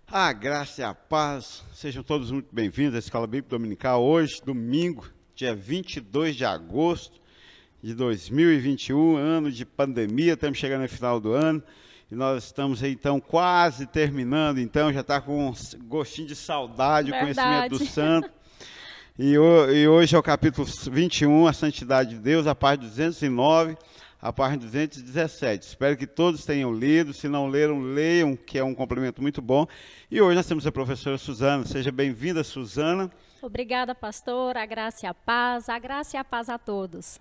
A graça e a paz, sejam todos muito bem-vindos à Escola Bíblica Dominical. Hoje, domingo, dia 22 de agosto de 2021, ano de pandemia, estamos chegando no final do ano e nós estamos aí, então, quase terminando, então, já está com um gostinho de saudade, o conhecimento do Santo. E hoje é o capítulo 21, a Santidade de Deus, a parte 209, a página 217. Espero que todos tenham lido. Se não leram, leiam, que é um complemento muito bom. E hoje nós temos a professora Suzana. Seja bem-vinda, Suzana. Obrigada, pastor. A graça e a paz a todos.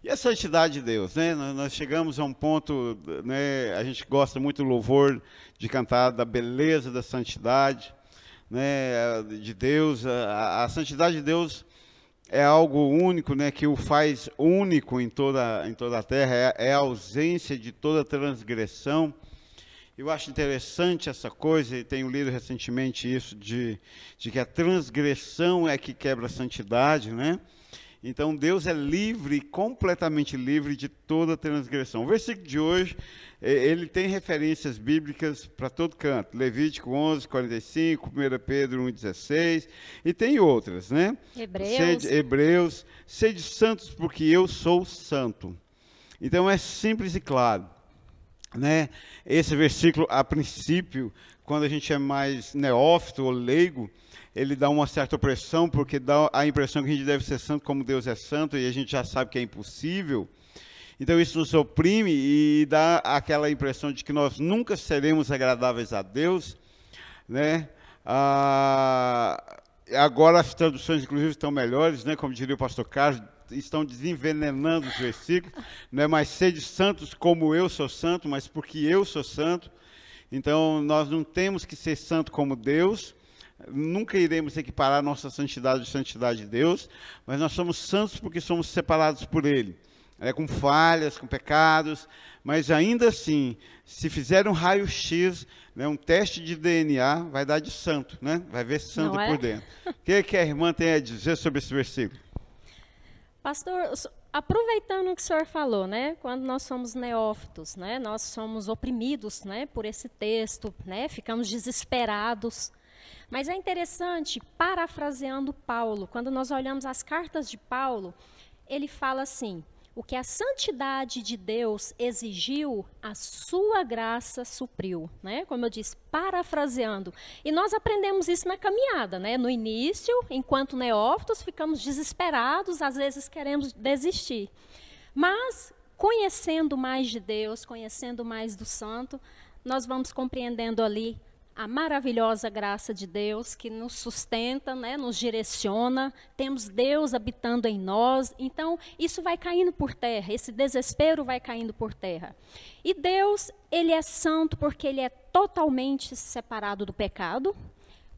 E a santidade de Deus, né? Nós chegamos a um ponto, né? A gente gosta muito do louvor de cantar da beleza da santidade, né? De Deus. A santidade de Deus é algo único, né, que o faz único em toda a terra, é a ausência de toda transgressão. Eu acho interessante essa coisa, e tenho lido recentemente isso, de que a transgressão é que quebra a santidade, né? Então Deus é livre, completamente livre de toda transgressão. O versículo de hoje, ele tem referências bíblicas para todo canto. Levítico 11, 45, 1 Pedro 1, 16, e tem outras, né? Hebreus, sede santos porque eu sou santo. Então é simples e claro, né? Esse versículo, a princípio, quando a gente é mais neófito ou leigo, ele dá uma certa opressão, porque dá a impressão que a gente deve ser santo como Deus é santo, e a gente já sabe que é impossível. Então isso nos oprime e dá aquela impressão de que nós nunca seremos agradáveis a Deus, né? Agora as traduções, inclusive, estão melhores, né? Como diria o pastor Carlos, estão desenvenenando os versículos. Não é mais sede santos como eu sou santo, mas porque eu sou santo. Então nós não temos que ser santo como Deus. Nunca iremos equiparar nossa santidade à santidade de Deus, mas nós somos santos porque somos separados por Ele, com falhas, com pecados, mas ainda assim, se fizer um raio-x, né, um teste de DNA, vai dar de santo, né? Vai ver santo por dentro. O que a irmã tem a dizer sobre esse versículo? Pastor, aproveitando o que o senhor falou, né, quando nós somos neófitos, né, nós somos oprimidos, né, por esse texto, né, ficamos desesperados. Mas é interessante, parafraseando Paulo, quando nós olhamos as cartas de Paulo, ele fala assim: o que a santidade de Deus exigiu, a sua graça supriu, né? Como eu disse, parafraseando. E nós aprendemos isso na caminhada, né? No início, enquanto neófitos, ficamos desesperados, às vezes queremos desistir. Mas, conhecendo mais de Deus, conhecendo mais do santo, nós vamos compreendendo ali a maravilhosa graça de Deus que nos sustenta, né, nos direciona, temos Deus habitando em nós, então isso vai caindo por terra, esse desespero vai caindo por terra. E Deus, Ele é santo porque Ele é totalmente separado do pecado,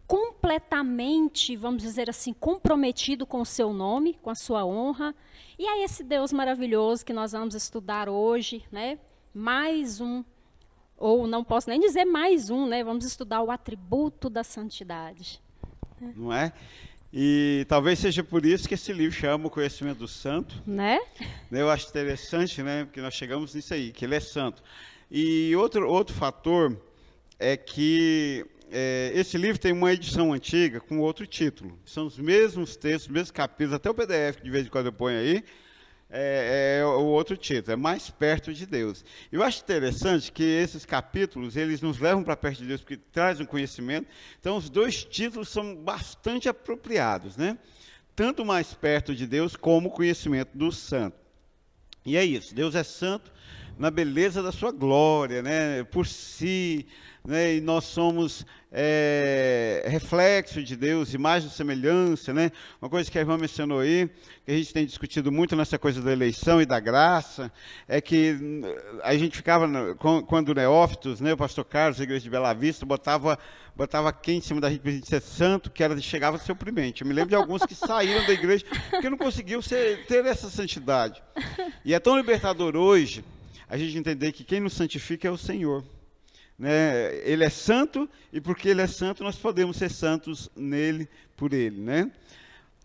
completamente, vamos dizer assim, comprometido com o seu nome, com a sua honra, e é esse Deus maravilhoso que nós vamos estudar hoje, né, mais um, ou não posso nem dizer mais um, né? Vamos estudar o atributo da santidade. Não é? E talvez seja por isso que esse livro chama o Conhecimento do Santo. Né? Eu acho interessante, né? Porque nós chegamos nisso aí, que ele é santo. E outro fator é que esse livro tem uma edição antiga com outro título. São os mesmos textos, os mesmos capítulos, até o PDF que de vez em quando eu ponho aí, o outro título, é Mais Perto de Deus. Eu acho interessante que esses capítulos, eles nos levam para perto de Deus, porque trazem um conhecimento. Então, os dois títulos são bastante apropriados, né? Tanto Mais Perto de Deus, como o conhecimento do santo. E é isso, Deus é santo na beleza da sua glória, né? Por si, né? E nós somos reflexo de Deus, imagem e semelhança, né? Uma coisa que a irmã mencionou aí, que a gente tem discutido muito nessa coisa da eleição e da graça, é que a gente ficava, quando neófitos, né? O pastor Carlos, da igreja de Bela Vista, botava quem em cima da gente para a gente ser santo, que chegava a ser oprimente. Eu me lembro de alguns que saíram da igreja porque não conseguiam ter essa santidade. E é tão libertador hoje a gente entender que quem nos santifica é o Senhor. Né? Ele é santo, e porque Ele é santo, nós podemos ser santos nele, por Ele. Né?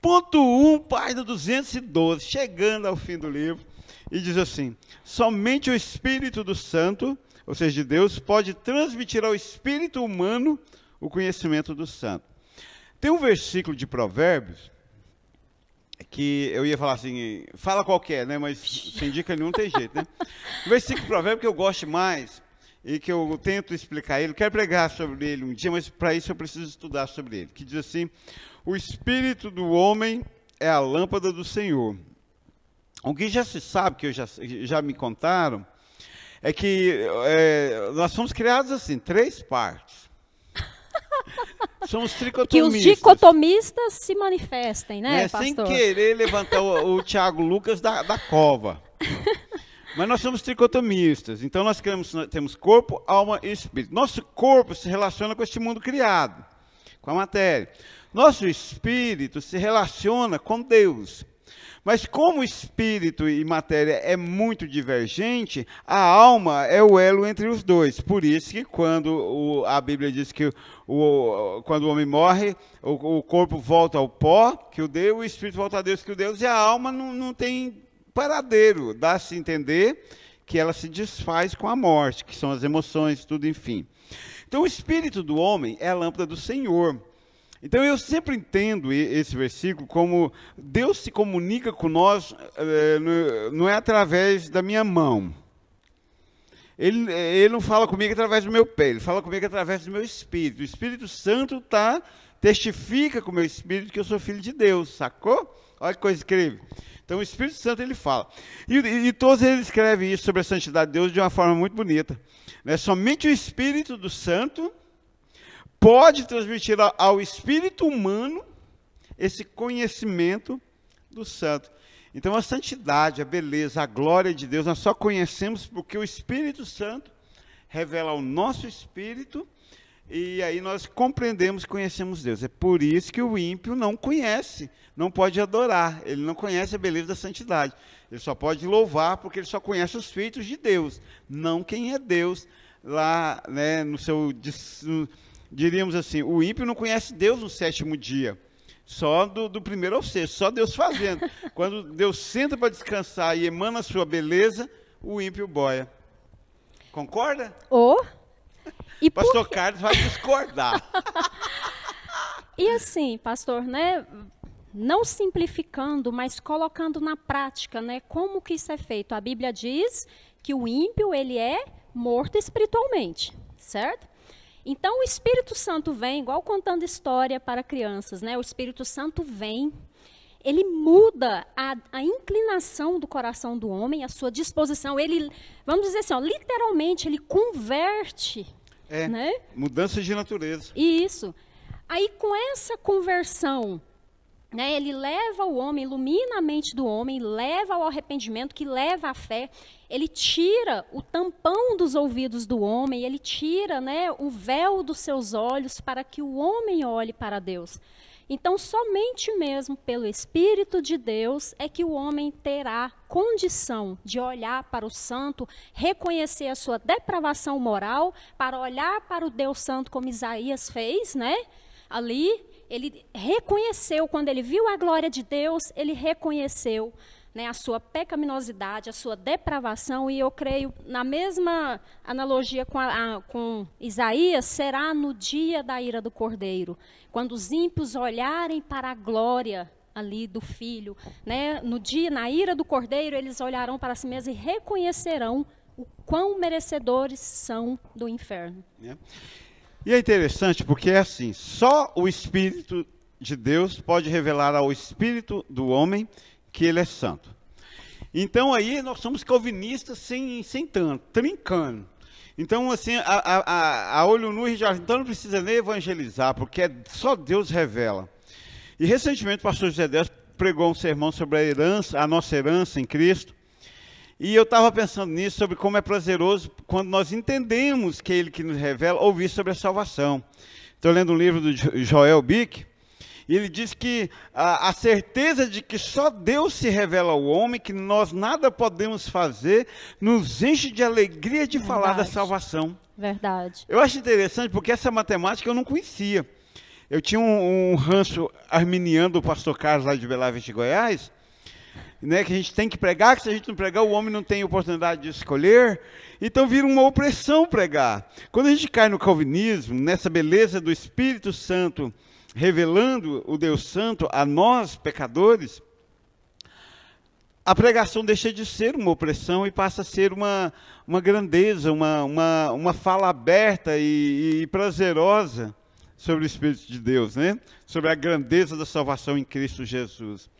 Ponto 1, página 212, chegando ao fim do livro, e diz assim: somente o Espírito do Santo, ou seja, de Deus, pode transmitir ao espírito humano o conhecimento do santo. Tem um versículo de Provérbios, que eu ia falar assim, fala qualquer, né? Mas sem dica nenhuma não tem jeito, né? O versículo de Provérbios que eu gosto mais, e que eu tento explicar ele, quero pregar sobre ele um dia, mas para isso eu preciso estudar sobre ele, que diz assim: o espírito do homem é a lâmpada do Senhor. O que já se sabe, que já me contaram, é que nós fomos criados assim, 3 partes. Somos tricotomistas. Que os dicotomistas se manifestem, né, pastor? Sem querer levantar o Tiago Lucas da cova. Mas nós somos tricotomistas. Então nós temos corpo, alma e espírito. Nosso corpo se relaciona com este mundo criado, com a matéria. Nosso espírito se relaciona com Deus. Mas como espírito e matéria é muito divergente, a alma é o elo entre os dois. Por isso que quando a Bíblia diz que quando o homem morre, o corpo volta ao pó, que o Deus, o espírito volta a Deus, que o Deus, e a alma não tem paradeiro. Dá-se entender que ela se desfaz com a morte, que são as emoções, tudo, enfim. Então o espírito do homem é a lâmpada do Senhor. Então eu sempre entendo esse versículo como Deus se comunica com nós, não é através da minha mão. Ele não fala comigo através do meu pé, ele fala comigo através do meu espírito. O Espírito Santo testifica com o meu espírito que eu sou filho de Deus, sacou? Olha que coisa incrível. Então o Espírito Santo ele fala. E todos eles escrevem isso sobre a santidade de Deus de uma forma muito bonita. Né? Somente o Espírito do Santo pode transmitir ao espírito humano esse conhecimento do santo. Então a santidade, a beleza, a glória de Deus, nós só conhecemos porque o Espírito Santo revela ao nosso espírito, e aí nós compreendemos e conhecemos Deus. É por isso que o ímpio não conhece, não pode adorar, ele não conhece a beleza da santidade. Ele só pode louvar porque ele só conhece os feitos de Deus, não quem é Deus lá, né, no seu... Diríamos assim, o ímpio não conhece Deus no 7º dia, só do primeiro ao 6º, só Deus fazendo. Quando Deus senta para descansar e emana a sua beleza, o ímpio boia. Concorda? Pastor Carlos vai discordar. E assim, pastor, né, não simplificando, mas colocando na prática, né, como que isso é feito. A Bíblia diz que o ímpio, ele é morto espiritualmente, certo? Então o Espírito Santo vem, igual contando história para crianças, né? O Espírito Santo vem, ele muda a inclinação do coração do homem, a sua disposição. Ele, vamos dizer assim, ó, literalmente, ele converte. Né? Mudança de natureza. Isso. Aí com essa conversão, né, ele leva o homem, ilumina a mente do homem, leva ao arrependimento, que leva à fé. Ele tira o tampão dos ouvidos do homem, ele tira, né, o véu dos seus olhos para que o homem olhe para Deus. Então, somente mesmo pelo Espírito de Deus é que o homem terá condição de olhar para o santo, reconhecer a sua depravação moral, para olhar para o Deus santo como Isaías fez, né? Ali, ele reconheceu, quando ele viu a glória de Deus, ele reconheceu, né, a sua pecaminosidade, a sua depravação, e eu creio, na mesma analogia com Isaías, será no dia da ira do Cordeiro, quando os ímpios olharem para a glória ali do Filho, né, na ira do Cordeiro, eles olharão para si mesmos e reconhecerão o quão merecedores são do inferno. E é interessante porque é assim, só o Espírito de Deus pode revelar ao espírito do homem que ele é santo. Então aí nós somos calvinistas sem tanto, trincando. Então assim, a olho nu, então não precisa nem evangelizar, porque só Deus revela. E recentemente o pastor José Deus pregou um sermão sobre a herança, a nossa herança em Cristo. E eu estava pensando nisso, sobre como é prazeroso quando nós entendemos que Ele que nos revela, ouvir sobre a salvação. Estou lendo um livro do Joel Bick, e ele diz que a certeza de que só Deus se revela ao homem, que nós nada podemos fazer, nos enche de alegria de falar da salvação. Verdade. Eu acho interessante, porque essa matemática eu não conhecia. Eu tinha um rancho arminiano do pastor Carlos, lá de Bela Vista, Goiás, né, que a gente tem que pregar, que se a gente não pregar, o homem não tem oportunidade de escolher. Então vira uma opressão pregar. Quando a gente cai no calvinismo, nessa beleza do Espírito Santo, revelando o Deus Santo a nós, pecadores, a pregação deixa de ser uma opressão e passa a ser uma grandeza, uma fala aberta e prazerosa sobre o Espírito de Deus, né? Sobre a grandeza da salvação em Cristo Jesus.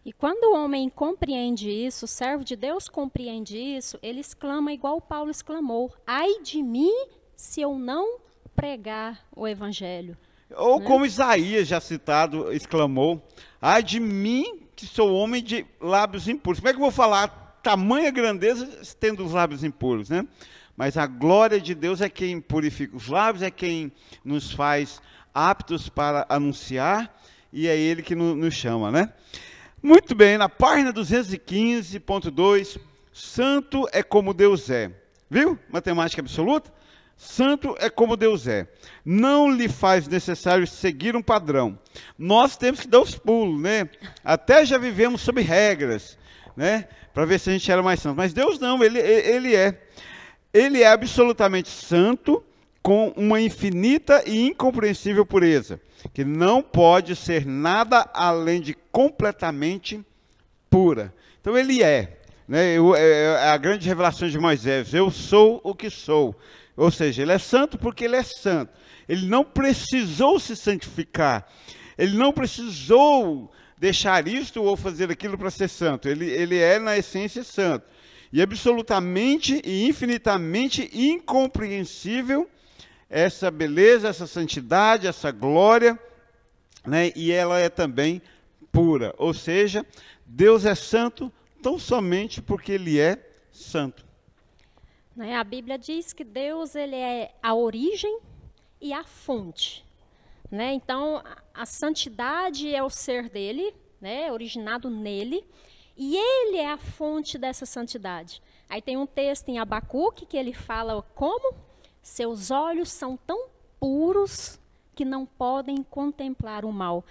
E quando o homem compreende isso, o servo de Deus compreende isso, ele exclama igual Paulo exclamou: ai de mim se eu não pregar o evangelho. Ou como Isaías, já citado, exclamou: ai de mim que sou homem de lábios impuros. Como é que eu vou falar tamanha grandeza tendo os lábios impuros, né? Mas a glória de Deus é quem purifica os lábios, é quem nos faz aptos para anunciar, e é Ele que nos chama, né? Muito bem, na página 215.2, santo é como Deus é. Viu? Matemática absoluta? Santo é como Deus é. Não lhe faz necessário seguir um padrão. Nós temos que dar os pulos, né? Até já vivemos sob regras, né? Para ver se a gente era mais santo. Mas Deus não, Ele é. Ele é absolutamente santo, com uma infinita e incompreensível pureza, que não pode ser nada além de completamente pura. Então Ele é, né? A grande revelação de Moisés: eu sou o que sou. Ou seja, Ele é santo porque Ele é santo. Ele não precisou se santificar. Ele não precisou deixar isto ou fazer aquilo para ser santo. Ele é, na essência, santo. E absolutamente e infinitamente incompreensível essa beleza, essa santidade, essa glória, né? E ela é também pura. Ou seja, Deus é santo tão somente porque Ele é santo. A Bíblia diz que Deus ele é a origem e a fonte. Né? Então, a santidade é o ser dele, né? Originado nele, e ele é a fonte dessa santidade. Aí tem um texto em Abacuque que ele fala como seus olhos são tão puros que não podem contemplar o mal.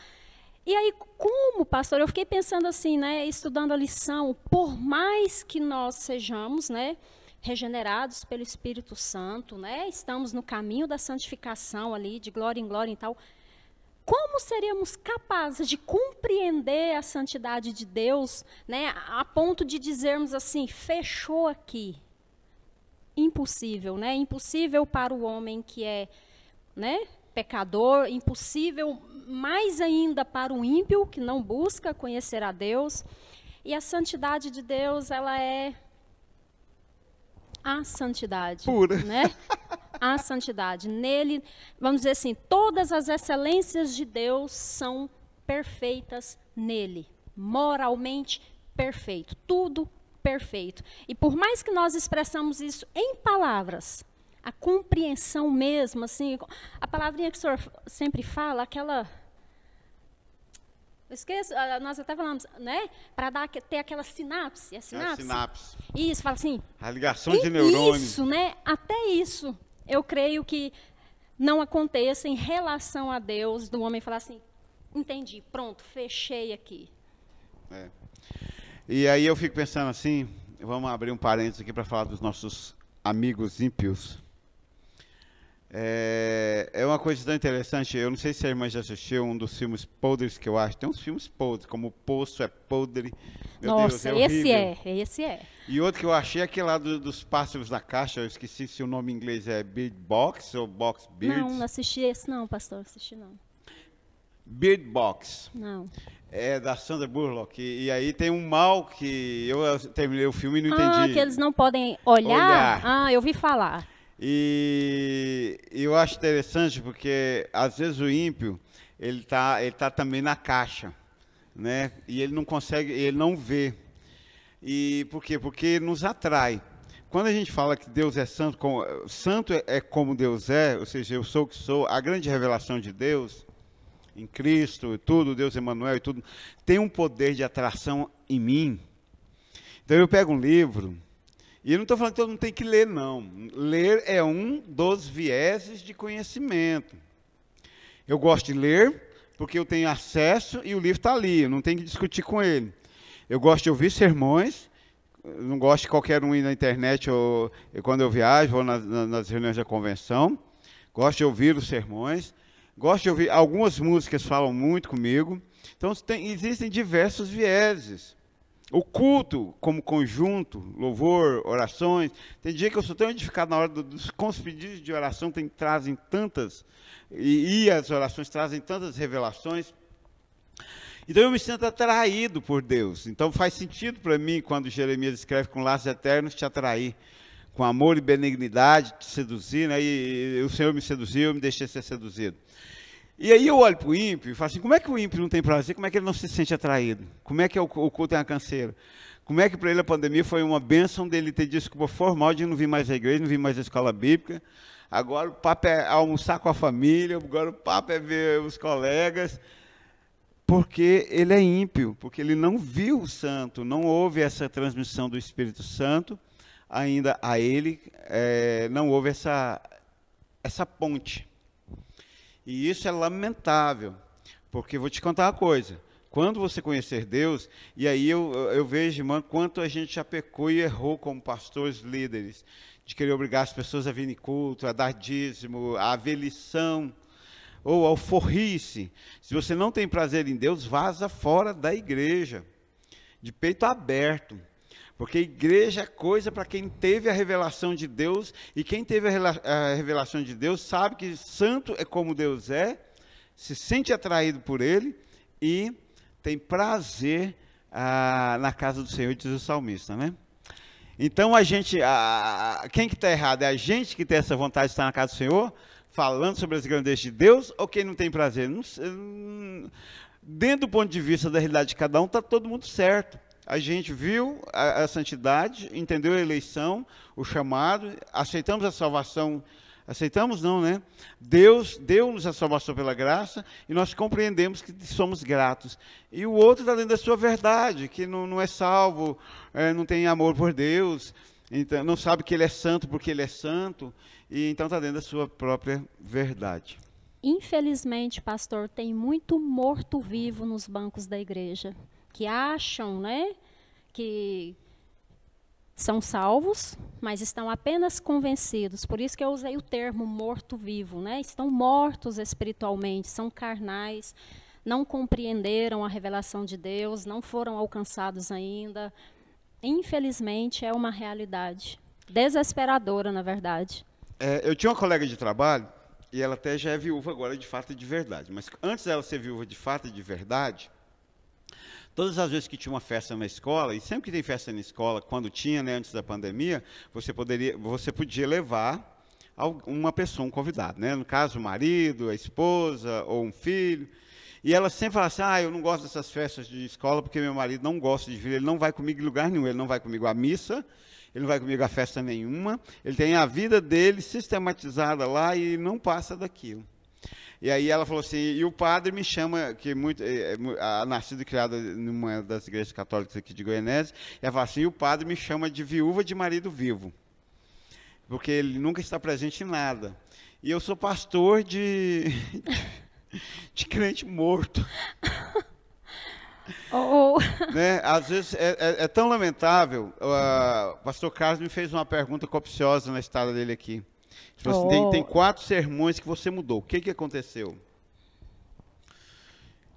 E aí, como, pastor? Eu fiquei pensando assim, né? Estudando a lição, por mais que nós sejamos, né? Regenerados pelo Espírito Santo, né? Estamos no caminho da santificação ali, de glória em glória e tal. Como seríamos capazes de compreender a santidade de Deus, né? A ponto de dizermos assim, fechou aqui. Impossível, né? Impossível para o homem que é, né, pecador, impossível mais ainda para o ímpio que não busca conhecer a Deus. E a santidade de Deus, ela é a santidade, pura, né? A santidade. Nele, vamos dizer assim, todas as excelências de Deus são perfeitas nele. Moralmente perfeito. Tudo perfeito. E por mais que nós expressamos isso em palavras, a compreensão mesmo, assim, a palavrinha que o senhor sempre fala, aquela... Esqueço, nós até falamos, né? Para ter aquela sinapse. É sinapse? Sinapse. Isso, fala assim. A ligação de neurônios. Isso, né? Até isso, eu creio que não aconteça em relação a Deus, do homem falar assim, entendi, pronto, fechei aqui. É. E aí eu fico pensando assim, vamos abrir um parênteses aqui para falar dos nossos amigos ímpios. É uma coisa tão interessante, eu não sei se a irmã já assistiu um dos filmes podres que eu acho. Tem uns filmes podres, como O Poço é podre. Meu Nossa, Deus, esse é. E outro que eu achei é aquele lá dos pássaros da caixa, eu esqueci se o nome em inglês é Bird Box ou Box Birds. Não assisti esse não, pastor, assisti não. Bird Box. Não. É da Sandra Bullock. E aí tem um mal que eu terminei o filme e não entendi. Que eles não podem olhar? Eu ouvi falar. E eu acho interessante porque às vezes o ímpio ele tá também na caixa, né? E ele não consegue, ele não vê. E por quê? Porque nos atrai. Quando a gente fala que Deus é santo, santo é como Deus é, ou seja, eu sou o que sou, a grande revelação de Deus em Cristo e tudo, Deus Emmanuel e tudo, tem um poder de atração em mim. Então eu pego um livro. E eu não estou falando que todo mundo tem que ler, não. Ler é um dos vieses de conhecimento. Eu gosto de ler porque eu tenho acesso e o livro está ali, eu não tenho que discutir com ele. Eu gosto de ouvir sermões, não gosto de qualquer um ir na internet, ou quando eu viajo, vou nas reuniões da convenção. Gosto de ouvir os sermões. Gosto de ouvir, algumas músicas falam muito comigo. Então, existem diversos vieses. O culto, como conjunto, louvor, orações. Tem dia que eu sou tão edificado na hora com os pedidos de oração, trazem tantas, e as orações trazem tantas revelações. Então eu me sinto atraído por Deus. Então faz sentido para mim, quando Jeremias escreve com laços eternos, te atrair, com amor e benignidade, te seduzir, né? E o Senhor me seduziu, eu me deixei ser seduzido. E aí eu olho para o ímpio e falo assim, como é que o ímpio não tem prazer? Como é que ele não se sente atraído? Como é que o culto é uma canseira? Como é que para ele a pandemia foi uma bênção dele ter desculpa formal de não vir mais à igreja, não vir mais à escola bíblica? Agora o papo é almoçar com a família, agora o papo é ver os colegas, porque ele é ímpio, porque ele não viu o santo, não houve essa transmissão do Espírito Santo, ainda a ele, não houve essa ponte. E isso é lamentável, porque vou te contar uma coisa, quando você conhecer Deus, e aí eu vejo, irmão, quanto a gente já pecou e errou como pastores, líderes, de querer obrigar as pessoas a virem culto, a dar dízimo, a haver lição, ou alforrice. Se você não tem prazer em Deus, vaza fora da igreja, de peito aberto. Porque igreja é coisa para quem teve a revelação de Deus, e quem teve a revelação de Deus sabe que santo é como Deus é, se sente atraído por Ele e tem prazer na casa do Senhor, diz o salmista, né? Então quem que está errado? É a gente que tem essa vontade de estar na casa do Senhor, falando sobre as grandezas de Deus, ou quem não tem prazer? Dentro do ponto de vista da realidade de cada um, está todo mundo certo. A gente viu a santidade, entendeu a eleição, o chamado, aceitamos a salvação, aceitamos não, né? Deus deu-nos a salvação pela graça, e nós compreendemos que somos gratos. E o outro está dentro da sua verdade, que não é salvo, não tem amor por Deus, então, não sabe que Ele é santo porque Ele é santo, e então está dentro da sua própria verdade. Infelizmente, pastor, tem muito morto-vivo nos bancos da igreja, que acham, né, que são salvos, mas estão apenas convencidos. Por isso que eu usei o termo morto-vivo, né? Estão mortos espiritualmente, são carnais, não compreenderam a revelação de Deus, não foram alcançados ainda. Infelizmente, é uma realidade desesperadora, na verdade. Eu tinha uma colega de trabalho, e ela até já é viúva agora de fato e de verdade, mas antes dela ser viúva de fato e de verdade, todas as vezes que tinha uma festa na escola, e sempre que tem festa na escola, quando tinha, né, antes da pandemia, você podia levar uma pessoa, um convidado, né? No caso, o marido, a esposa ou um filho. E ela sempre fala assim, eu não gosto dessas festas de escola porque meu marido não gosta de vir, ele não vai comigo em lugar nenhum, ele não vai comigo à missa, ele não vai comigo a festa nenhuma, ele tem a vida dele sistematizada lá e não passa daquilo. E aí ela falou assim, e o padre me chama, que nascido e criado numa das igrejas católicas aqui de Goianésia, e ela fala assim, e o padre me chama de viúva de marido vivo, porque ele nunca está presente em nada. E eu sou pastor de crente morto. Né? Às vezes é tão lamentável. O pastor Carlos me fez uma pergunta capciosa na estada dele aqui. Assim, tem 4 sermões que você mudou. O que aconteceu?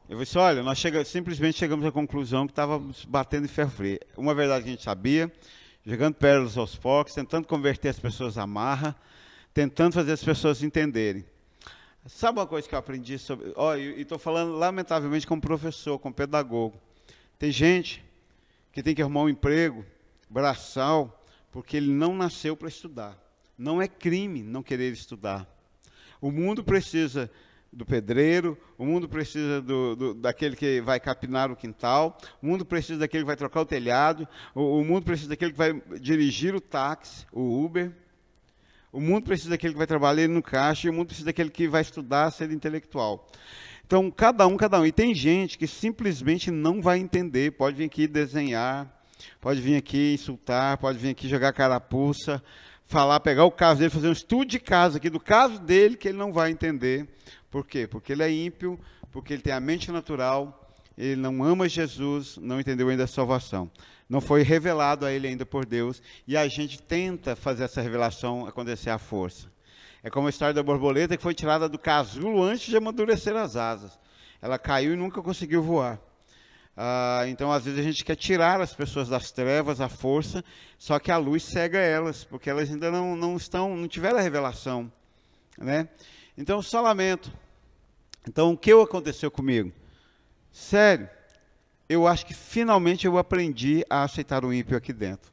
Eu disse, olha, nós simplesmente chegamos à conclusão que estávamos batendo em ferro frio. Uma verdade que a gente sabia, jogando pérolas aos porcos, tentando converter as pessoas à marra, tentando fazer as pessoas entenderem. Sabe uma coisa que eu aprendi sobre... E estou falando, lamentavelmente, como professor, como pedagogo. Tem gente que tem que arrumar um emprego braçal porque ele não nasceu para estudar. Não é crime não querer estudar. O mundo precisa do pedreiro, o mundo precisa daquele que vai capinar o quintal, o mundo precisa daquele que vai trocar o telhado, o mundo precisa daquele que vai dirigir o táxi, o Uber. O mundo precisa daquele que vai trabalhar no caixa, e o mundo precisa daquele que vai estudar, ser intelectual. Então, cada um. E tem gente que simplesmente não vai entender, pode vir aqui desenhar, pode vir aqui insultar, pode vir aqui jogar carapuça, pegar o caso dele, fazer um estudo de caso aqui, do caso dele, que ele não vai entender. Por quê? Porque ele é ímpio, porque ele tem a mente natural, ele não ama Jesus, não entendeu ainda a salvação. Não foi revelado a ele ainda por Deus, e a gente tenta fazer essa revelação acontecer à força. É como a história da borboleta que foi tirada do casulo antes de amadurecer as asas. Ela caiu e nunca conseguiu voar. Então, às vezes, a gente quer tirar as pessoas das trevas à força, só que a luz cega elas, porque elas ainda não tiveram a revelação, né? Então, só lamento. Então, o que aconteceu comigo? Sério, eu acho que finalmente eu aprendi a aceitar o ímpio aqui dentro.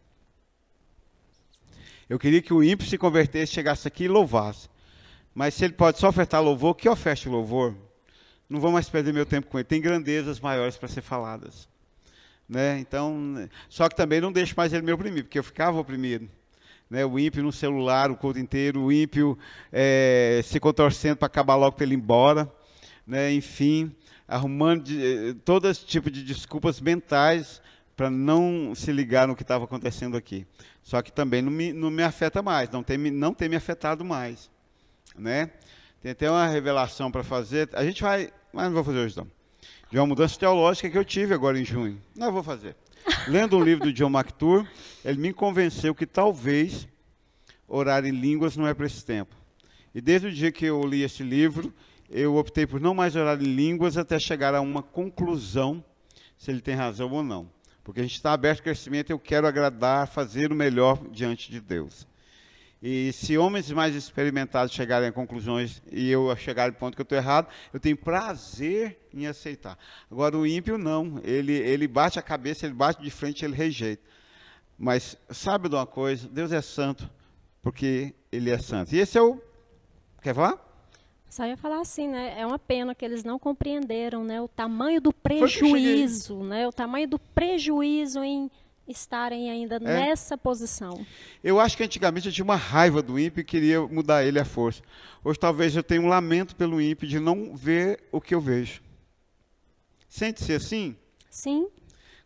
Eu queria que o ímpio se convertesse, chegasse aqui e louvasse. Mas se ele pode só ofertar louvor, que oferte louvor? Não vou mais perder meu tempo com ele. Tem grandezas maiores para ser faladas, né? Então, só que também não deixo mais ele me oprimir, porque eu ficava oprimido, né? O ímpio no celular o culto inteiro, o ímpio se contorcendo para acabar logo para ele ir embora, né? Enfim, arrumando todo esse tipo de desculpas mentais para não se ligar no que estava acontecendo aqui. Só que também não me afeta mais, não tem me afetado mais, né? Tem até uma revelação para fazer. A gente vai, mas não vou fazer hoje não. De uma mudança teológica que eu tive agora em junho. Não vou fazer. Lendo um livro do John MacTour, ele me convenceu que talvez orar em línguas não é para esse tempo. E desde o dia que eu li esse livro, eu optei por não mais orar em línguas até chegar a uma conclusão, se ele tem razão ou não. Porque a gente está aberto ao crescimento, eu quero agradar, fazer o melhor diante de Deus. E se homens mais experimentados chegarem a conclusões e eu chegar ao ponto que eu estou errado, eu tenho prazer em aceitar. Agora o ímpio não, ele bate a cabeça, ele bate de frente, ele rejeita. Mas sabe de uma coisa? Deus é santo porque ele é santo. E esse é o... Quer falar? Só ia falar assim, né? É uma pena que eles não compreenderam, né, o tamanho do prejuízo, né? O tamanho do prejuízo em estarem ainda nessa posição. Eu acho que antigamente eu tinha uma raiva do ímpio e queria mudar ele à força. Hoje talvez eu tenha um lamento pelo ímpio de não ver o que eu vejo. Sente-se assim? Sim.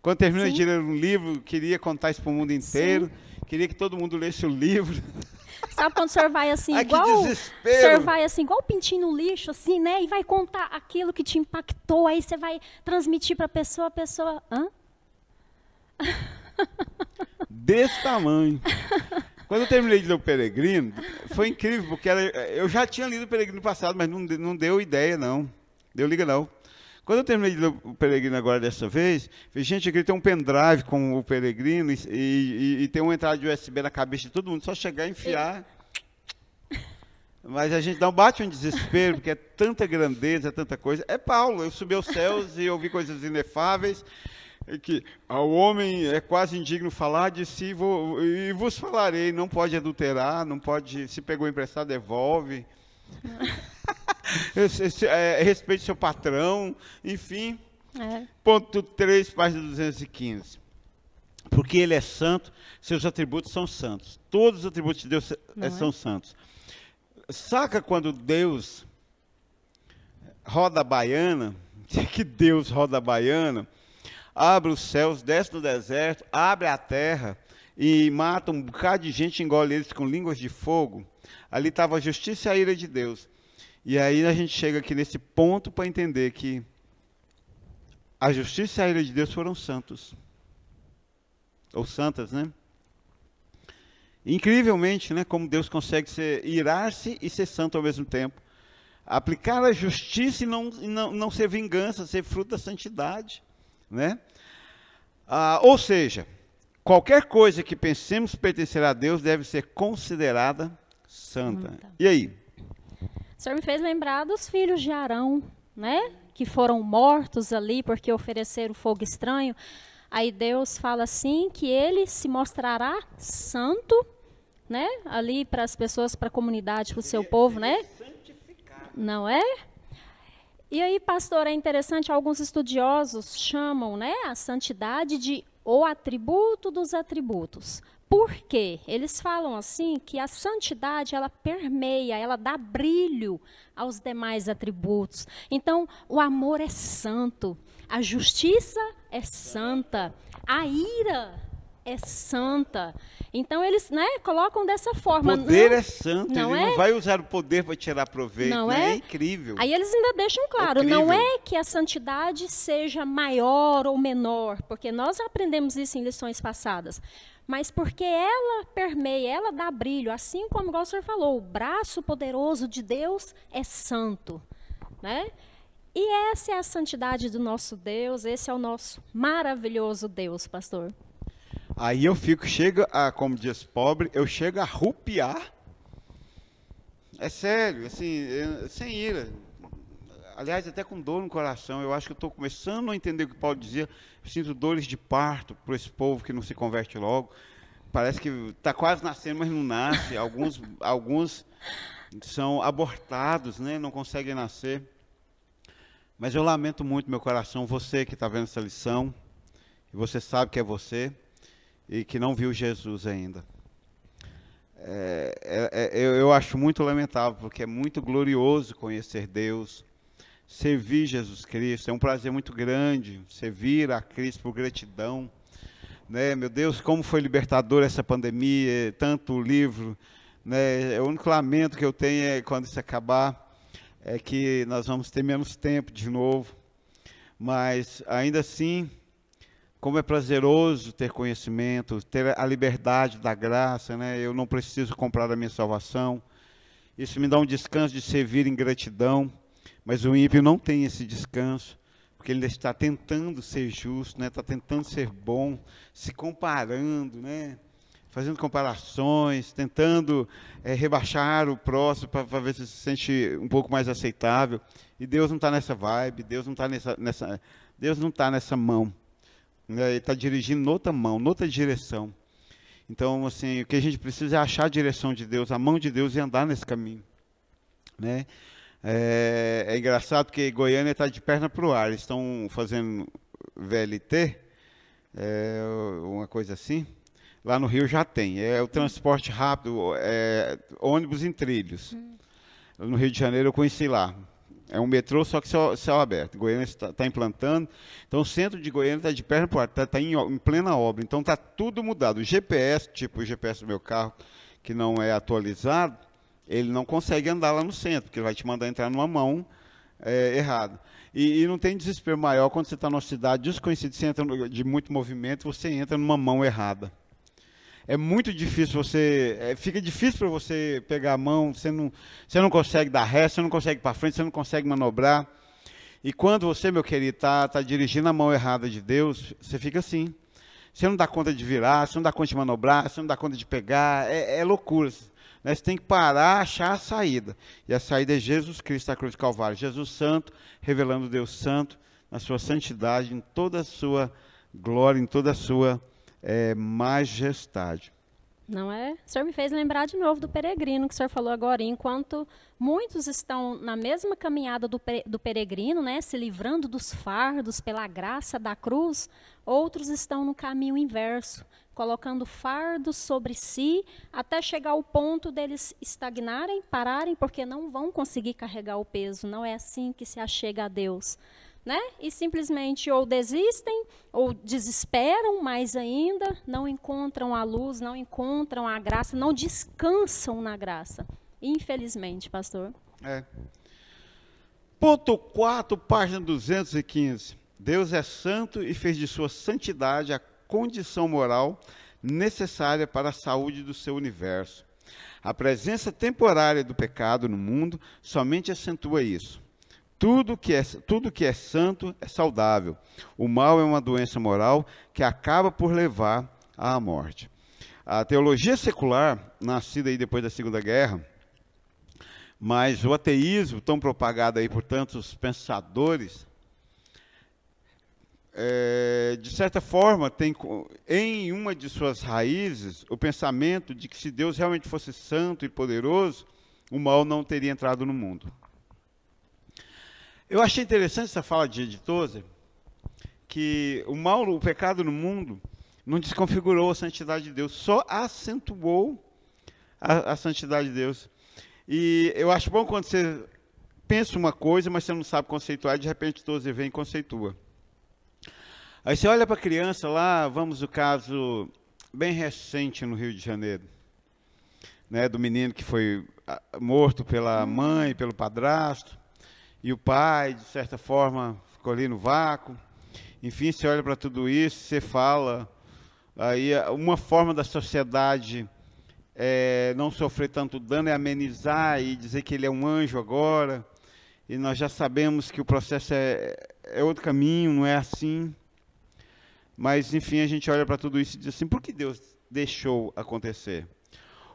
Quando termina de ler um livro, queria contar isso para o mundo inteiro, queria que todo mundo lesse o livro. Sabe quando o senhor vai assim, igual o senhor vai assim, igual o pintinho no lixo, assim, né? E vai contar aquilo que te impactou, aí você vai transmitir para a pessoa, hã? Desse tamanho. Quando eu terminei de ler o Peregrino, foi incrível, porque eu já tinha lido o Peregrino no passado, mas não deu ideia, não. Deu liga, não. Quando eu terminei de ler o Peregrino agora dessa vez, falei, gente, eu queria ter um pendrive com o Peregrino e ter uma entrada de USB na cabeça de todo mundo, só chegar e enfiar. Mas a gente não bate um desespero, porque é tanta grandeza, é tanta coisa. É Paulo, eu subi aos céus e ouvi coisas inefáveis, que ao homem é quase indigno falar de si, e vos falarei, não pode adulterar, não pode, se pegou emprestado, devolve. Respeite seu patrão, enfim. Ponto 3, página 215. Porque ele é santo, seus atributos são santos. Todos os atributos de Deus são santos. Saca quando Deus roda a baiana, que Deus roda a baiana, abre os céus, desce no deserto, abre a terra e mata um bocado de gente, engole eles com línguas de fogo. Ali estava a justiça e a ira de Deus. E aí a gente chega aqui nesse ponto para entender que a justiça e a ira de Deus foram santos. Ou santas, né? Incrivelmente, né, como Deus consegue irar-se e ser santo ao mesmo tempo. Aplicar a justiça e não ser vingança, ser fruto da santidade, né? Ou seja, qualquer coisa que pensemos pertencer a Deus deve ser considerada santa. E aí? O senhor me fez lembrar dos filhos de Arão, né? Que foram mortos ali porque ofereceram fogo estranho. Aí Deus fala assim que ele se mostrará santo, né? Ali para as pessoas, para a comunidade, para o seu povo, né? Não é? E aí, pastor, é interessante, alguns estudiosos chamam, né, a santidade de o atributo dos atributos. Por quê? Eles falam assim que a santidade, ela permeia, ela dá brilho aos demais atributos. Então, o amor é santo, a justiça é santa, a ira é santa. Então eles, né, colocam dessa O forma. poder é santo, não ele é? não vai usar o poder para tirar proveito. Não né? é? É incrível. Aí eles ainda deixam claro, Incrível. não é que a santidade seja maior ou menor, porque nós aprendemos isso em lições passadas, mas porque ela permeia, ela dá brilho, assim como igual o senhor falou, o braço poderoso de Deus é santo, né? E essa é a santidade do nosso Deus, esse é o nosso maravilhoso Deus, pastor. Aí eu fico, chega a, como diz pobre, eu chego a arrupiar. É sério, assim, sem ira. Aliás, até com dor no coração. Eu acho que eu estou começando a entender o que Paulo dizia. Eu sinto dores de parto por esse povo que não se converte logo. Parece que está quase nascendo, mas não nasce. Alguns são abortados, né? Não conseguem nascer. Mas eu lamento muito meu coração, você que está vendo essa lição, e você sabe que é você, e que não viu Jesus ainda. Eu acho muito lamentável, porque é muito glorioso conhecer Deus, servir Jesus Cristo, é um prazer muito grande servir a Cristo por gratidão. Né? Meu Deus, como foi libertador essa pandemia, tanto o livro, né? O único lamento que eu tenho é quando isso acabar, é que nós vamos ter menos tempo de novo, mas ainda assim, como é prazeroso ter conhecimento, ter a liberdade da graça, né? Eu não preciso comprar a minha salvação, isso me dá um descanso de servir em gratidão, mas o ímpio não tem esse descanso, porque ele está tentando ser justo, né? Está tentando ser bom, se comparando, né? Fazendo comparações, tentando rebaixar o próximo para ver se sente um pouco mais aceitável. E Deus não está nessa vibe, Deus não está Deus não está nessa mão. Né? Ele está dirigindo noutra mão, noutra direção. Então, assim, o que a gente precisa é achar a direção de Deus, a mão de Deus e andar nesse caminho. Né? É engraçado porque Goiânia está de perna para o ar. Eles estão fazendo VLT, uma coisa assim. Lá no Rio já tem, é o transporte rápido, ônibus em trilhos. No Rio de Janeiro eu conheci lá. É um metrô, só que céu aberto. Goiânia está implantando. Então o centro de Goiânia está de perna para o ar, está em plena obra. Então está tudo mudado. O GPS, tipo o GPS do meu carro, que não é atualizado, ele não consegue andar lá no centro, porque ele vai te mandar entrar numa mão errada. E não tem desespero maior quando você está numa cidade desconhecida, você entra de muito movimento, você entra numa mão errada. É muito difícil fica difícil para você pegar a mão, você não consegue dar ré, você não consegue ir para frente, você não consegue manobrar. E quando você, meu querido, está dirigindo a mão errada de Deus, você fica assim. Você não dá conta de virar, você não dá conta de manobrar, você não dá conta de pegar, é loucura. Né? Você tem que parar, achar a saída. E a saída é Jesus Cristo da cruz do Calvário. Jesus Santo, revelando Deus Santo, na sua santidade, em toda a sua glória, em toda a sua majestade. Não é? O senhor me fez lembrar de novo do peregrino que o senhor falou agora. Enquanto muitos estão na mesma caminhada do peregrino, né, se livrando dos fardos pela graça da cruz, outros estão no caminho inverso, colocando fardos sobre si, até chegar ao ponto deles estagnarem, pararem, porque não vão conseguir carregar o peso. Não é assim que se achega a Deus. Né? E simplesmente ou desistem, ou desesperam mais ainda, não encontram a luz, não encontram a graça, não descansam na graça. Infelizmente, pastor. Ponto 4, página 215. Deus é santo e fez de sua santidade a condição moral necessária para a saúde do seu universo. A presença temporária do pecado no mundo somente acentua isso. Tudo que é santo é saudável. O mal é uma doença moral que acaba por levar à morte. A teologia secular, nascida aí depois da Segunda Guerra, mas o ateísmo, tão propagado aí por tantos pensadores, de certa forma, tem em uma de suas raízes o pensamento de que se Deus realmente fosse santo e poderoso, o mal não teria entrado no mundo. Eu achei interessante essa fala de Tozer, que o pecado no mundo, não desconfigurou a santidade de Deus, só acentuou a santidade de Deus. E eu acho bom quando você pensa uma coisa, mas você não sabe conceituar, e de repente Tozer vem e conceitua. Aí você olha para a criança lá, vamos no caso bem recente no Rio de Janeiro, né, do menino que foi morto pela mãe, pelo padrasto, e o pai, de certa forma, ficou ali no vácuo. Enfim, você olha para tudo isso, você fala, aí uma forma da sociedade não sofrer tanto dano é amenizar e dizer que ele é um anjo agora, e nós já sabemos que o processo é outro caminho, não é assim. Mas, enfim, a gente olha para tudo isso e diz assim, por que Deus deixou acontecer?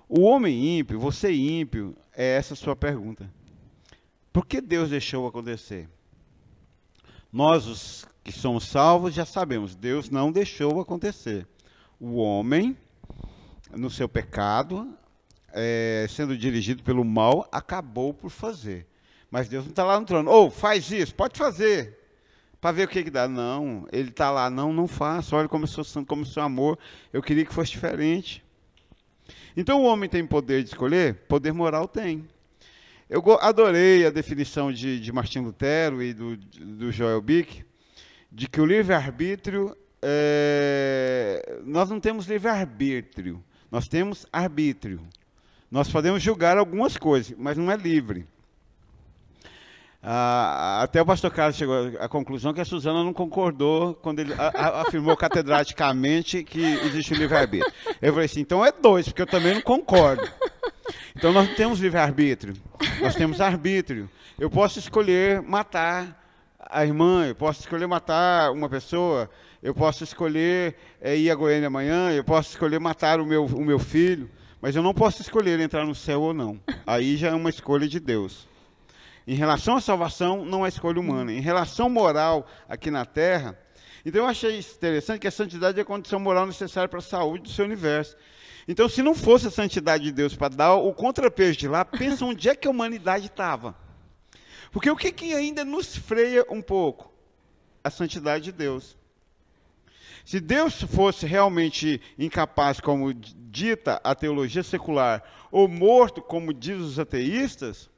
O homem ímpio, você ímpio, é essa a sua pergunta. Por que Deus deixou acontecer? Nós, os que somos salvos, já sabemos, Deus não deixou acontecer. O homem, no seu pecado, sendo dirigido pelo mal, acabou por fazer. Mas Deus não está lá no trono. Faz isso, pode fazer. Para ver o que dá. Não, ele está lá, não faça. Olha como eu sou santo, como eu sou amor. Eu queria que fosse diferente. Então o homem tem poder de escolher? Poder moral tem. Eu adorei a definição de Martim Lutero e do Joel Bick, de que o livre-arbítrio, nós não temos livre-arbítrio, nós temos arbítrio. Nós podemos julgar algumas coisas, mas não é livre. Até o pastor Carlos chegou à conclusão que a Suzana não concordou quando ele afirmou catedraticamente que existe o livre-arbítrio. Eu falei assim, então é dois, porque eu também não concordo. Então nós não temos livre-arbítrio, nós temos arbítrio. Eu posso escolher matar a irmã, eu posso escolher matar uma pessoa, eu posso escolher ir a Goiânia amanhã, eu posso escolher matar o meu filho, mas eu não posso escolher entrar no céu ou não. Aí já é uma escolha de Deus. Em relação à salvação, não é escolha humana. Em relação moral aqui na Terra, então eu achei interessante que a santidade é a condição moral necessária para a saúde do seu universo. Então, se não fosse a santidade de Deus para dar o contrapeso de lá, pensa onde é que a humanidade estava. Porque o que ainda nos freia um pouco? A santidade de Deus. Se Deus fosse realmente incapaz, como dita a teologia secular, ou morto, como diz os ateístas,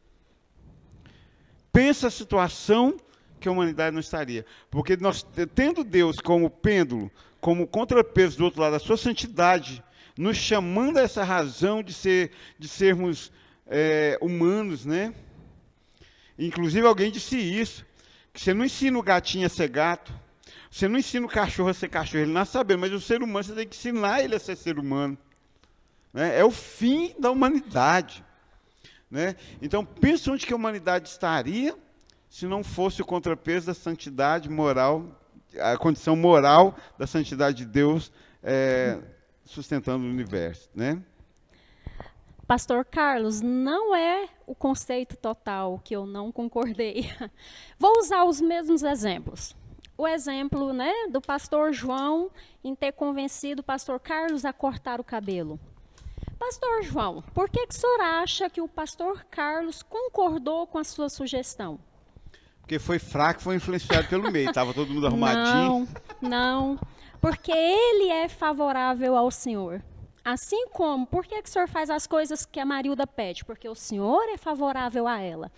pensa a situação que a humanidade não estaria. Porque nós, tendo Deus como pêndulo, como contrapeso do outro lado, a sua santidade, nos chamando a essa razão de sermos humanos, né? Inclusive alguém disse isso, que você não ensina o gatinho a ser gato, você não ensina o cachorro a ser cachorro, ele nasce sabendo, mas o ser humano você tem que ensinar ele a ser ser humano. Né? É o fim da humanidade. Né? Então, pensa onde que a humanidade estaria se não fosse o contrapeso da santidade moral, a condição moral da santidade de Deus sustentando o universo. Né? Pastor Carlos, não é o conceito total que eu não concordei. Vou usar os mesmos exemplos. O exemplo, né, do pastor João em ter convencido o pastor Carlos a cortar o cabelo. Pastor João, por que o senhor acha que o pastor Carlos concordou com a sua sugestão? Porque foi fraco, foi influenciado pelo meio, estava todo mundo arrumadinho. Não, porque ele é favorável ao senhor. Assim como, por que o senhor faz as coisas que a Marilda pede? Porque o senhor é favorável a ela.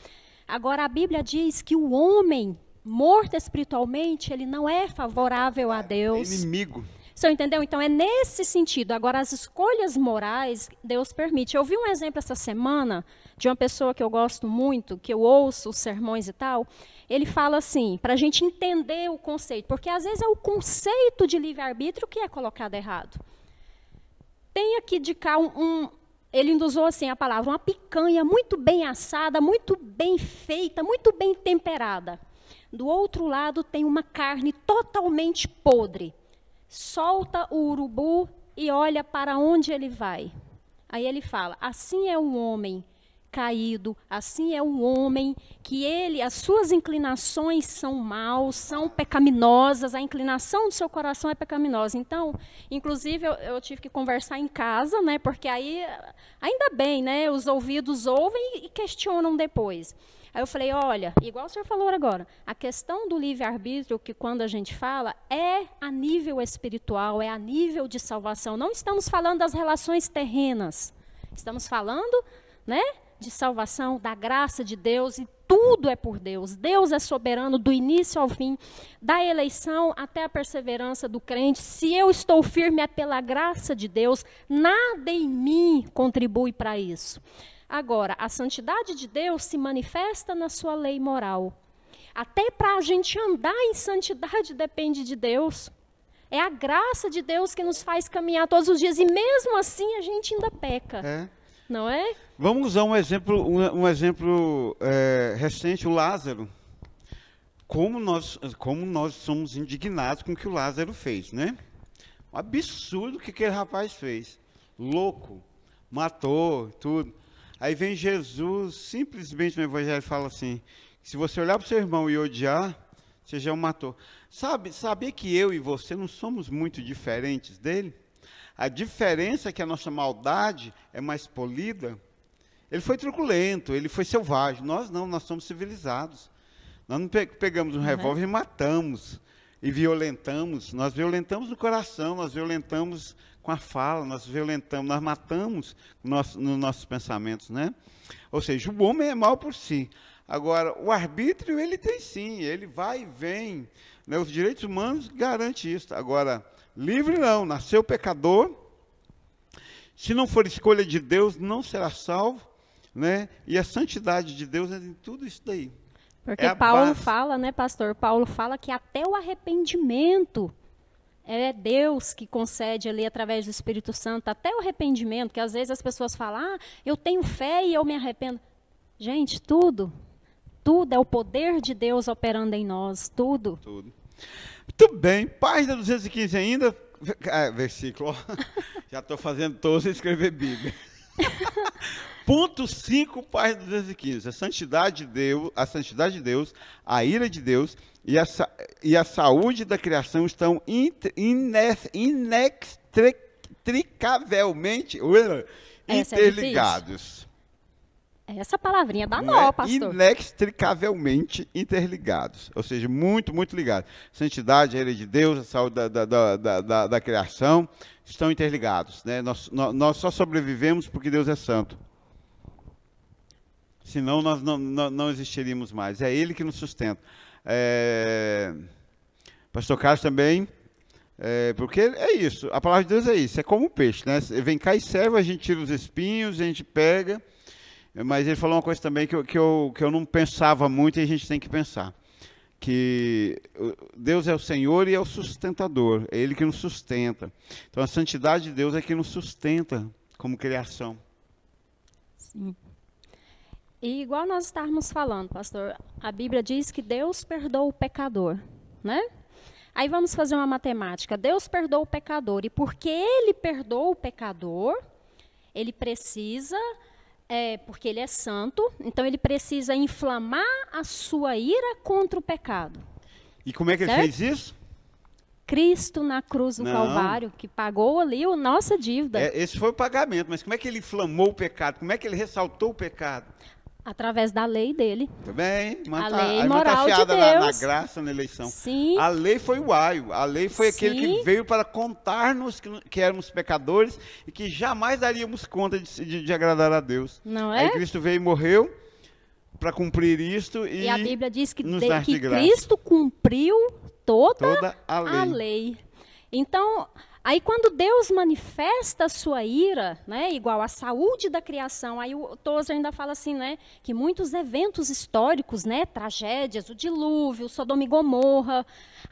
Agora, a Bíblia diz que o homem morto espiritualmente, ele não é favorável a Deus. É inimigo. Você entendeu? Então, é nesse sentido. Agora, as escolhas morais, Deus permite. Eu vi um exemplo essa semana de uma pessoa que eu gosto muito, que eu ouço os sermões e tal. Ele fala assim, para a gente entender o conceito, porque às vezes é o conceito de livre-arbítrio que é colocado errado. Tem aqui de cá ele usou assim a palavra, uma picanha muito bem assada, muito bem feita, muito bem temperada. Do outro lado tem uma carne totalmente podre. Solta o urubu e olha para onde ele vai. Aí ele fala, assim é um homem caído, assim é um homem que as suas inclinações são maus, são pecaminosas, a inclinação do seu coração é pecaminosa. Então, inclusive, eu tive que conversar em casa, né, porque aí, ainda bem, né, os ouvidos ouvem e questionam depois. Aí eu falei, olha, igual o senhor falou agora, a questão do livre-arbítrio, que quando a gente fala, é a nível espiritual, é a nível de salvação. Não estamos falando das relações terrenas, estamos falando, né, de salvação, da graça de Deus, e tudo é por Deus. Deus é soberano do início ao fim, da eleição até a perseverança do crente. Se eu estou firme é pela graça de Deus, nada em mim contribui para isso. Agora, a santidade de Deus se manifesta na sua lei moral. Até para a gente andar em santidade depende de Deus. É a graça de Deus que nos faz caminhar todos os dias. E mesmo assim a gente ainda peca. Não é? Vamos usar um exemplo recente, o Lázaro. Como nós somos indignados com o que o Lázaro fez, né? Um absurdo o que aquele rapaz fez. Louco. Matou, tudo. Aí vem Jesus, simplesmente no Evangelho, e fala assim: se você olhar para o seu irmão e odiar, você já o matou. Sabia que eu e você não somos muito diferentes dele? A diferença é que a nossa maldade é mais polida. Ele foi truculento, ele foi selvagem. Nós não, nós somos civilizados. Nós não pegamos um revólver e matamos, e violentamos. Nós violentamos no coração, nós violentamos com a fala, nós matamos nos nossos pensamentos, né? Ou seja, o homem é mau por si. Agora, o arbítrio, ele tem sim, ele vai e vem. Né? Os direitos humanos garantem isso. Agora, livre não, nasceu pecador. Se não for escolha de Deus, não será salvo. Né? E a santidade de Deus é em tudo isso daí. Porque Paulo fala, né, pastor? Paulo fala que até o arrependimento é Deus que concede ali através do Espírito Santo. Até o arrependimento, que às vezes as pessoas falam, eu tenho fé e eu me arrependo. Gente, tudo é o poder de Deus operando em nós, tudo. Muito bem, página 215 ainda, versículo, já estou fazendo todos escrever Bíblia. Ponto 5, página 215, a santidade de Deus, a ira de Deus e a saúde da criação estão inextricavelmente interligados. Essa palavrinha dá nó, pastor. Inextricavelmente interligados, ou seja, muito, muito ligados. Santidade, a ira de Deus, a saúde da criação estão interligados. Né? Nós só sobrevivemos porque Deus é santo. Senão nós não existiríamos mais. É Ele que nos sustenta. Pastor Carlos também, porque é isso, a palavra de Deus é isso, é como o peixe, né? Vem cá e serve, a gente tira os espinhos, a gente pega. Mas ele falou uma coisa também que eu não pensava muito e a gente tem que pensar. Que Deus é o Senhor e é o sustentador. É Ele que nos sustenta. Então a santidade de Deus é que nos sustenta como criação. Sim. E igual nós estávamos falando, pastor, a Bíblia diz que Deus perdoa o pecador, né? Aí vamos fazer uma matemática. Deus perdoa o pecador. E porque Ele perdoa o pecador, Ele precisa... porque Ele é santo, então Ele precisa inflamar a sua ira contra o pecado. E como é que Ele fez isso? Cristo na cruz do Calvário, que pagou ali a nossa dívida. Esse foi o pagamento, mas como é que Ele inflamou o pecado? Como é que Ele ressaltou o pecado? Através da lei dele. Também. A lei moral de Deus. Na graça, na eleição. Sim. A lei foi o aio. A lei foi aquele que veio para contar-nos que éramos pecadores e que jamais daríamos conta de agradar a Deus. Não é? Aí Cristo veio e morreu para cumprir isto e a Bíblia diz que graça. Cristo cumpriu toda a lei. Então... Aí quando Deus manifesta a sua ira, né, igual a saúde da criação, aí o Tozer ainda fala assim, né, que muitos eventos históricos, né, tragédias, o dilúvio, Sodoma e Gomorra,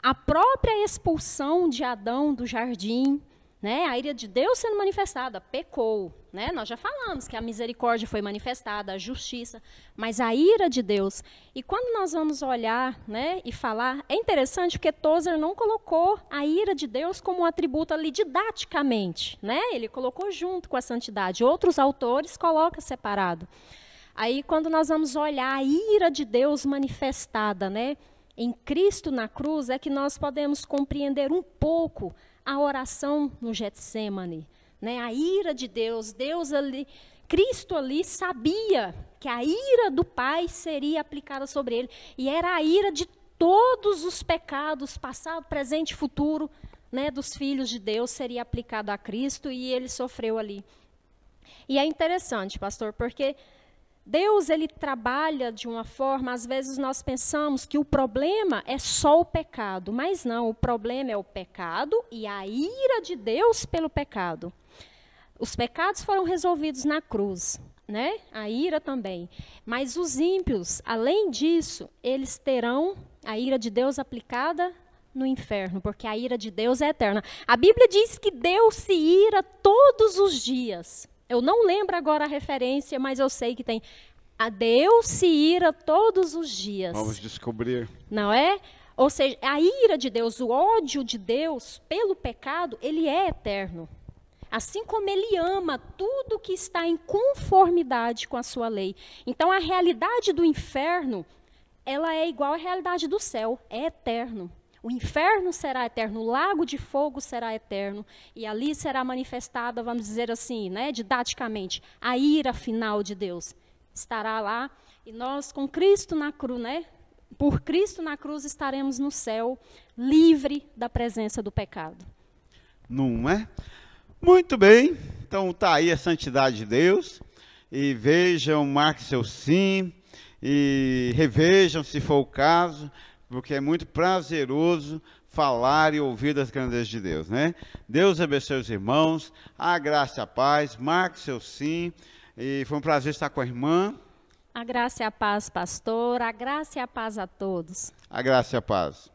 a própria expulsão de Adão do jardim, né, a ira de Deus sendo manifestada, pecou, né, nós já falamos que a misericórdia foi manifestada, a justiça, mas a ira de Deus. E quando nós vamos olhar, né, e falar, é interessante porque Tozer não colocou a ira de Deus como um atributo ali didaticamente, né, ele colocou junto com a santidade, outros autores colocam separado. Aí quando nós vamos olhar a ira de Deus manifestada, né, em Cristo na cruz, é que nós podemos compreender um pouco a oração no Getsêmani, né? A ira de Deus, Cristo ali sabia que a ira do Pai seria aplicada sobre ele, e era a ira de todos os pecados, passado, presente e futuro, né, dos filhos de Deus, seria aplicado a Cristo, e ele sofreu ali. E é interessante, pastor, porque Deus, ele trabalha de uma forma, às vezes nós pensamos que o problema é só o pecado, mas não, o problema é o pecado e a ira de Deus pelo pecado. Os pecados foram resolvidos na cruz, né? A ira também. Mas os ímpios, além disso, eles terão a ira de Deus aplicada no inferno, porque a ira de Deus é eterna. A Bíblia diz que Deus se ira todos os dias. Eu não lembro agora a referência, mas eu sei que tem. A Deus se ira todos os dias. Vamos descobrir. Não é? Ou seja, a ira de Deus, o ódio de Deus pelo pecado, ele é eterno. Assim como ele ama tudo que está em conformidade com a sua lei. Então, a realidade do inferno, ela é igual à realidade do céu, é eterno. O inferno será eterno, o lago de fogo será eterno, e ali será manifestada, vamos dizer assim, né, didaticamente, a ira final de Deus. Estará lá, e nós com Cristo na cruz, né, por Cristo na cruz estaremos no céu, livre da presença do pecado. Não é? Muito bem, então está aí a santidade de Deus, e vejam, marque seu sim, e revejam se for o caso, porque é muito prazeroso falar e ouvir das grandezas de Deus, né? Deus abençoe os irmãos, a graça e a paz, marque seu sim, e foi um prazer estar com a irmã. A graça e a paz, pastor, a graça e a paz a todos. A graça e a paz.